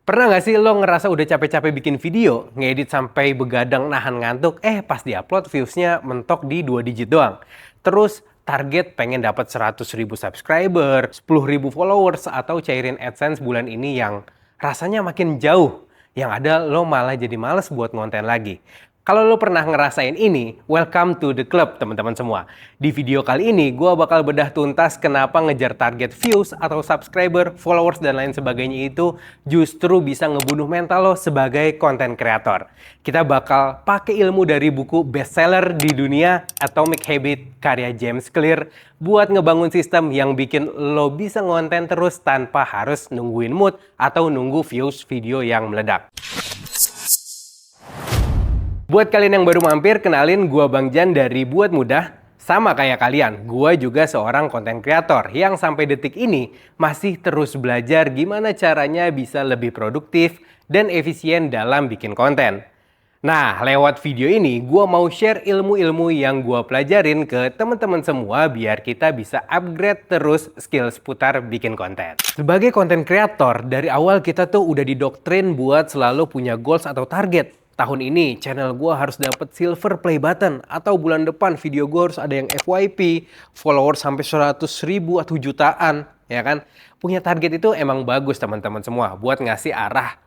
Pernah nggak sih lo ngerasa udah capek-capek bikin video, ngedit sampai begadang nahan ngantuk, pas diupload viewsnya mentok di 2 digit doang. Terus target pengen dapat 100.000 subscriber, 10.000 followers, atau cairin AdSense bulan ini yang rasanya makin jauh. Yang ada lo malah jadi males buat ngonten lagi. Kalau lo pernah ngerasain ini, welcome to the club teman-teman semua. Di video kali ini, gue bakal bedah tuntas kenapa ngejar target views atau subscriber, followers, dan lain sebagainya itu justru bisa ngebunuh mental lo sebagai konten kreator. Kita bakal pakai ilmu dari buku bestseller di dunia, Atomic Habit, karya James Clear, buat ngebangun sistem yang bikin lo bisa ngonten terus tanpa harus nungguin mood atau nunggu views video yang meledak. Buat kalian yang baru mampir, kenalin gua Bang Jan dari Buat Mudah. Sama kayak kalian, gua juga seorang konten kreator yang sampai detik ini masih terus belajar gimana caranya bisa lebih produktif dan efisien dalam bikin konten. Nah, lewat video ini gua mau share ilmu-ilmu yang gua pelajarin ke teman-teman semua biar kita bisa upgrade terus skill seputar bikin konten. Sebagai konten kreator, dari awal kita tuh udah didoktrin buat selalu punya goals atau target. Tahun ini channel gue harus dapat silver play button, atau bulan depan video gue harus ada yang FYP, followers sampai 100.000 atau jutaan, ya kan? Punya target itu emang bagus teman-teman semua buat ngasih arah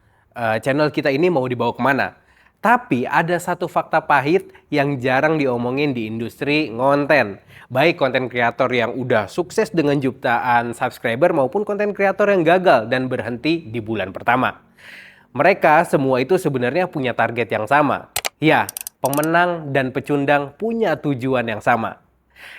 channel kita ini mau dibawa kemana. Tapi ada satu fakta pahit yang jarang diomongin di industri ngonten. Baik konten kreator yang udah sukses dengan jutaan subscriber maupun konten kreator yang gagal dan berhenti di bulan pertama. Mereka semua itu sebenarnya punya target yang sama. Ya, pemenang dan pecundang punya tujuan yang sama.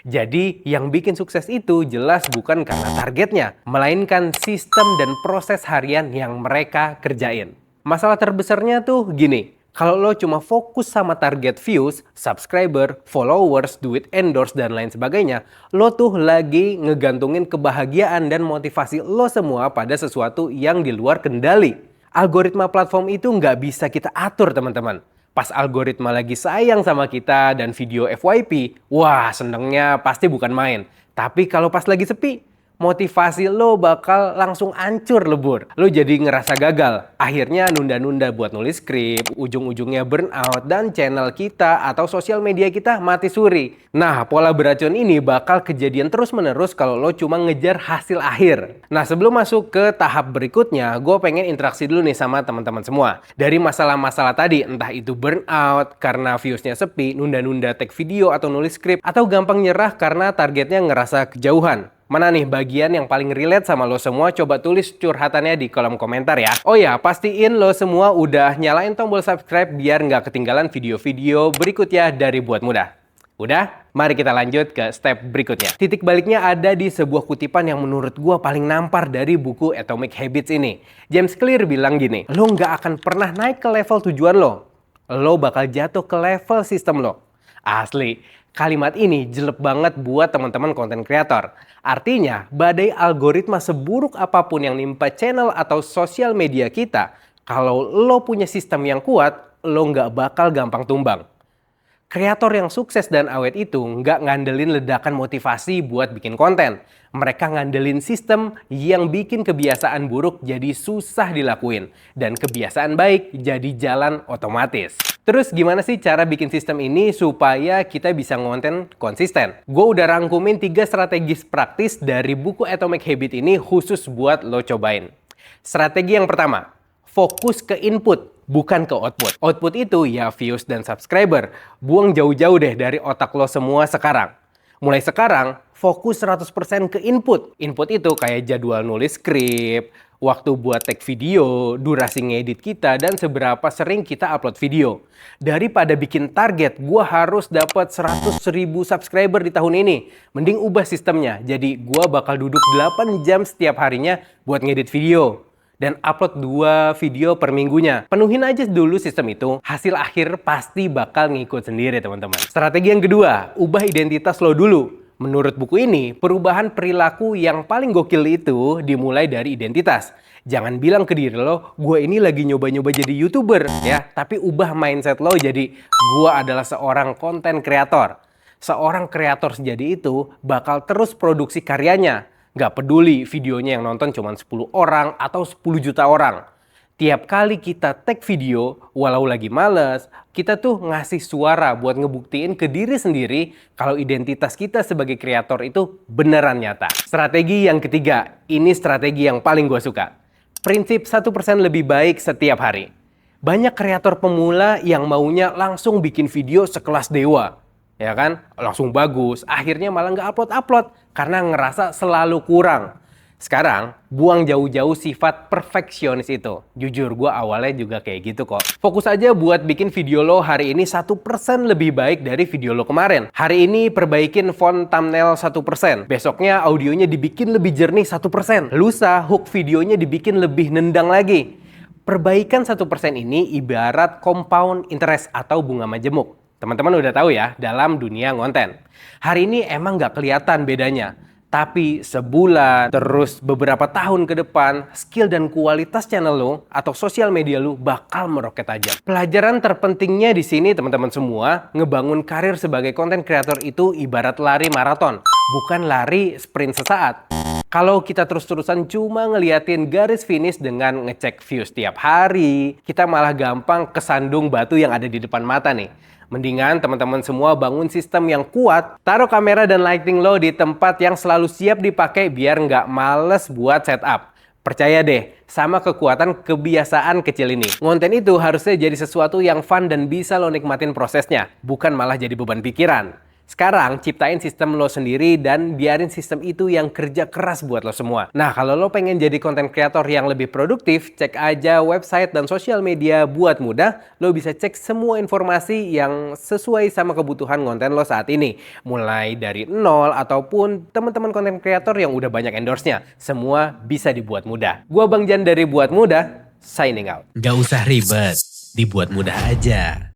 Jadi, yang bikin sukses itu jelas bukan karena targetnya, melainkan sistem dan proses harian yang mereka kerjain. Masalah terbesarnya tuh gini, kalau lo cuma fokus sama target views, subscriber, followers, duit endorse, dan lain sebagainya, lo tuh lagi ngegantungin kebahagiaan dan motivasi lo semua pada sesuatu yang di luar kendali. Algoritma platform itu nggak bisa kita atur teman-teman. Pas algoritma lagi sayang sama kita dan video FYP, wah senengnya pasti bukan main. Tapi kalau pas lagi sepi, motivasi lo bakal langsung hancur lebur. Lo jadi ngerasa gagal. Akhirnya nunda-nunda buat nulis skrip, ujung-ujungnya burnout, dan channel kita atau sosial media kita mati suri. Nah, pola beracun ini bakal kejadian terus-menerus kalau lo cuma ngejar hasil akhir. Nah, sebelum masuk ke tahap berikutnya, gue pengen interaksi dulu nih sama teman-teman semua. Dari masalah-masalah tadi, entah itu burnout karena viewsnya sepi, nunda-nunda tag video atau nulis skrip, atau gampang nyerah karena targetnya ngerasa kejauhan. Mana nih bagian yang paling relate sama lo semua? Coba tulis curhatannya di kolom komentar ya. Oh ya, pastiin lo semua udah nyalain tombol subscribe biar nggak ketinggalan video-video berikutnya dari Buat Mudah. Udah? Mari kita lanjut ke step berikutnya. Titik baliknya ada di sebuah kutipan yang menurut gua paling nampar dari buku Atomic Habits ini. James Clear bilang gini, lo nggak akan pernah naik ke level tujuan lo. Lo bakal jatuh ke level sistem lo. Asli, kalimat ini jelek banget buat teman-teman konten kreator. Artinya, badai algoritma seburuk apapun yang nimpa channel atau sosial media kita, kalau lo punya sistem yang kuat, lo nggak bakal gampang tumbang. Kreator yang sukses dan awet itu nggak ngandelin ledakan motivasi buat bikin konten. Mereka ngandelin sistem yang bikin kebiasaan buruk jadi susah dilakuin. Dan kebiasaan baik jadi jalan otomatis. Terus gimana sih cara bikin sistem ini supaya kita bisa ngonten konsisten? Gue udah rangkumin 3 strategis praktis dari buku Atomic Habit ini khusus buat lo cobain. Strategi yang pertama, fokus ke input, bukan ke output. Output itu ya views dan subscriber. Buang jauh-jauh deh dari otak lo semua sekarang. Mulai sekarang, fokus 100% ke input. Input itu kayak jadwal nulis skrip, waktu buat tag video, durasi ngedit kita, dan seberapa sering kita upload video. Daripada bikin target, gua harus dapat 100.000 subscriber di tahun ini. Mending ubah sistemnya. Jadi gua bakal duduk 8 jam setiap harinya buat ngedit video. Dan upload 2 video per minggunya. Penuhin aja dulu sistem itu, hasil akhir pasti bakal ngikut sendiri teman-teman. Strategi yang kedua, ubah identitas lo dulu. Menurut buku ini, perubahan perilaku yang paling gokil itu dimulai dari identitas. Jangan bilang ke diri lo, gue ini lagi nyoba-nyoba jadi YouTuber ya, tapi ubah mindset lo jadi, gue adalah seorang konten kreator. Seorang kreator sejati itu bakal terus produksi karyanya. Gak peduli videonya yang nonton cuma 10 orang atau 10 juta orang. Tiap kali kita tag video, walau lagi males, kita tuh ngasih suara buat ngebuktiin ke diri sendiri kalau identitas kita sebagai kreator itu beneran nyata. Strategi yang ketiga, ini strategi yang paling gue suka. Prinsip 1% lebih baik setiap hari. Banyak kreator pemula yang maunya langsung bikin video sekelas dewa. Ya kan? Langsung bagus, akhirnya malah nggak upload-upload karena ngerasa selalu kurang. Sekarang, buang jauh-jauh sifat perfeksionis itu. Jujur, gue awalnya juga kayak gitu kok. Fokus aja buat bikin video lo hari ini 1% lebih baik dari video lo kemarin. Hari ini perbaikin font thumbnail 1%. Besoknya audionya dibikin lebih jernih 1%. Lusa, hook videonya dibikin lebih nendang lagi. Perbaikan 1% ini ibarat compound interest atau bunga majemuk. Teman-teman udah tahu ya, dalam dunia konten. Hari ini emang nggak kelihatan bedanya. Tapi sebulan, terus beberapa tahun ke depan, skill dan kualitas channel lo atau sosial media lo bakal meroket tajam. Pelajaran terpentingnya di sini teman-teman semua, ngebangun karir sebagai content creator itu ibarat lari maraton, bukan lari sprint sesaat. Kalau kita terus-terusan cuma ngeliatin garis finish dengan ngecek views tiap hari, kita malah gampang kesandung batu yang ada di depan mata nih. Mendingan teman-teman semua bangun sistem yang kuat, taruh kamera dan lighting lo di tempat yang selalu siap dipakai biar nggak males buat setup. Percaya deh, sama kekuatan kebiasaan kecil ini. Konten itu harusnya jadi sesuatu yang fun dan bisa lo nikmatin prosesnya, bukan malah jadi beban pikiran. Sekarang ciptain sistem lo sendiri dan biarin sistem itu yang kerja keras buat lo semua. Nah, kalau lo pengen jadi content creator yang lebih produktif, cek aja website dan sosial media Buat Mudah. Lo bisa cek semua informasi yang sesuai sama kebutuhan konten lo saat ini. Mulai dari nol ataupun teman-teman content creator yang udah banyak endorse-nya. Semua bisa dibuat mudah. Gua Bang Jan dari Buat Mudah, signing out. Gak usah ribet, dibuat mudah aja.